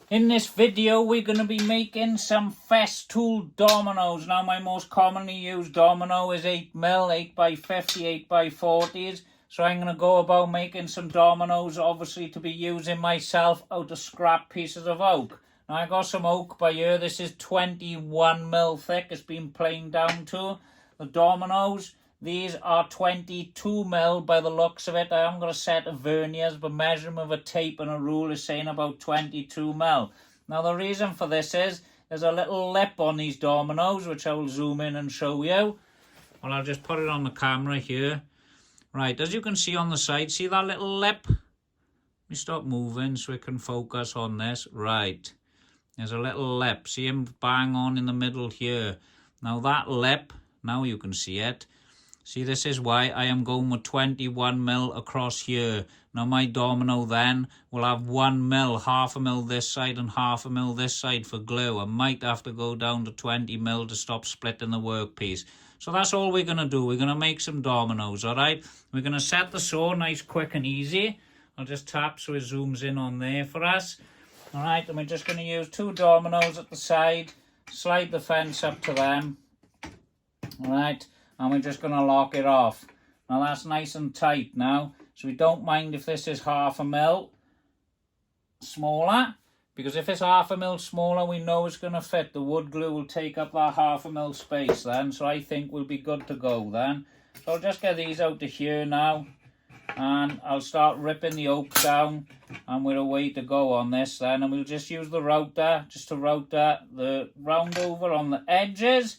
In this video, we're going to be making some Festool dominoes. Now, my most commonly used domino is 8mm, 8x50, 8x40s. So I'm going to go about making some dominoes, obviously to be using myself out of scrap pieces of oak. Now, I got some oak by here. This is 21mm thick. It's been planed down to. The dominoes, these are 22mm by the looks of it. I haven't got a set of verniers, but measuring with a tape and a rule is saying about 22mm. Now, the reason for this is there's a little lip on these dominoes, which I will zoom in and show you. Well, I'll just put it on the camera here. Right, as you can see on the side, see that little lip? Let me stop moving so we can focus on this. Right, there's a little lip. See him bang on in the middle here. Now that lip, now you can see it. See, this is why I am going with 21mm across here. Now my domino then will have 1mm, half a mil this side and half a mil this side for glue. I might have to go down to 20mm to stop splitting the workpiece. So that's all we're going to do. We're going to make some dominoes, all right? We're going to set the saw nice, quick and easy. I'll just tap so it zooms in on there for us. All right, and we're just going to use 2 dominoes at the side. Slide the fence up to them. All right, and we're just going to lock it off. Now that's nice and tight now. So we don't mind if this is half a mil smaller. Because if it's half a mil smaller, we know it's going to fit. The wood glue will take up that half a mil space then. So I think we'll be good to go then. So I'll just get these out of here now. And I'll start ripping the oak down. And we're away to go on this then. And we'll just use the router just to router the round over on the edges.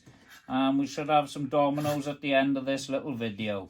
And we should have some dominoes at the end of this little video.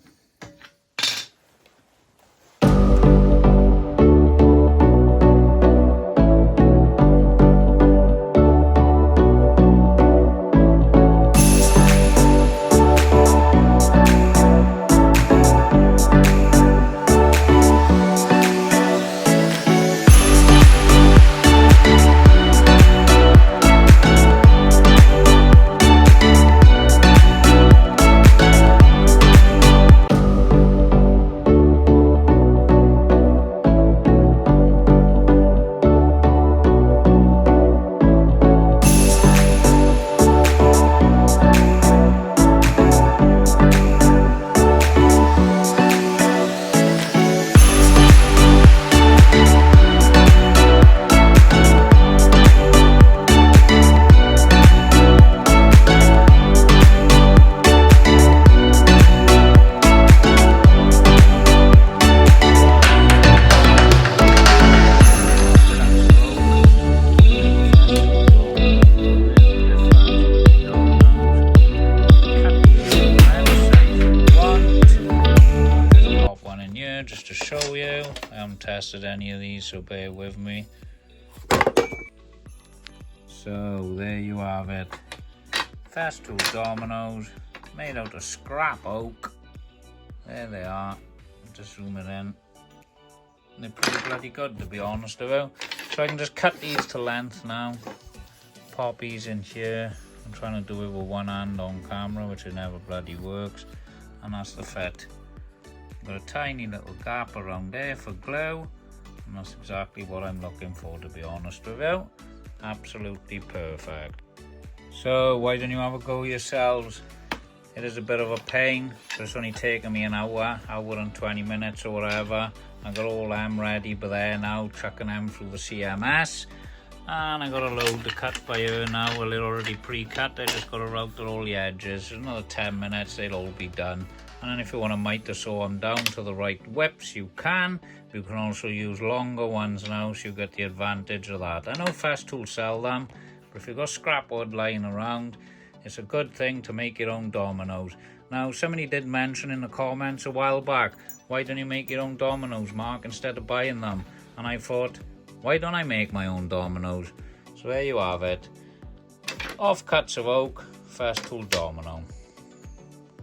Just to show you, I haven't tested any of these, so bear with me. So there you have it, Festool dominoes made out of scrap oak. There they are. I'll just zoom it in. They're pretty bloody good, to be honest with you. So I can just cut these to length now, pop these in here. I'm trying to do it with one hand on camera, which it never bloody works, and that's the fit. Got a tiny little gap around there for glue, and that's exactly what I'm looking for, to be honest with you. Absolutely perfect. So why don't you have a go yourselves? It is a bit of a pain, but it's only taken me an hour and 20 minutes or whatever. I got all them ready by there now, chucking them through the CMS, and I got a load to cut by here now. Well, they're already pre-cut. I just got to router all the edges. Another 10 minutes, they'll all be done. And then if you want to miter saw them down to the right widths, you can. You can also use longer ones now, so you get the advantage of that. I know Festool sell them, but if you've got scrap wood lying around, it's a good thing to make your own dominoes. Now, somebody did mention in the comments a while back, why don't you make your own dominoes, Mark, instead of buying them? And I thought, why don't I make my own dominoes? So there you have it. Offcuts of oak, Festool domino.